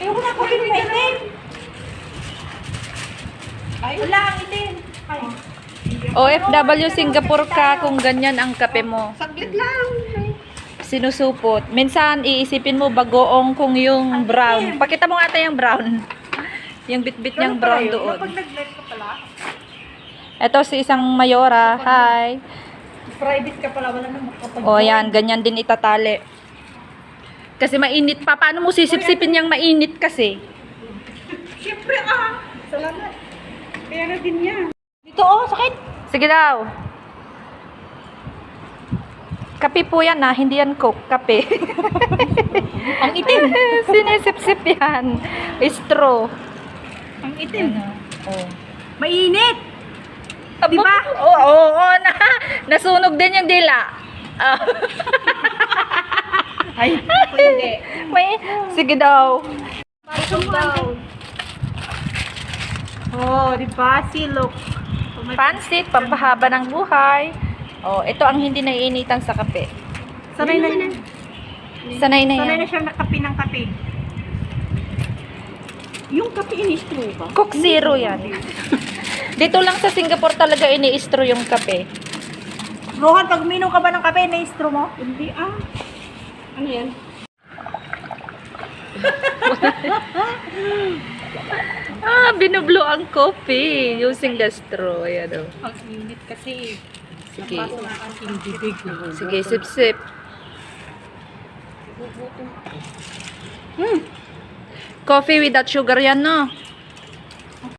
Ayoko na ko rin itim. Ay, wala ang itim. Ay. OFW Singapore ka kung ganyan ang kape mo. Saglit lang. Sinusupot. Minsan iisipin mo bagoong kung yung brown. Pakita mo nga ata yung brown. Yung bit-bit niyang brown doon. Kapag nag-live ka pala, Ito si isang mayora. Hi. private ka pala, wala nang makapag- O yan, ganyan din itatali. Kasi mainit pa. Paano mo sisip-sipin yung mainit kasi? Siyempre salamat. Kaya na din niya. Dito sakit. Sige daw. Kape po yan hindi yan Coke. Kape. Ang itim. Sinisip-sip yan. Straw. Ang itim. Oh. Mainit. Di ba? Oo, nasunog din yung dila. Ay, hindi. Sige daw. Oh, di ba? Silok. Pansit, pampahaba ng buhay. Oh, ito ang hindi naiinitan sa kape. Sanay na yan. Sanay na Sanay yan. na siya nakapi ng kape. Yung kape in-straw ba? Coke Zero yan. Dito lang sa Singapore talaga ini-straw yung kape. Rohan, pag minom ka ba ng kape, na-straw mo? Hindi Ano yan? Binublo ang coffee using the straw. Ayan o. Ang init kasi. Sige. Napasok ang aking bibig. Sige, sip-sip. Coffee without sugar yan, no?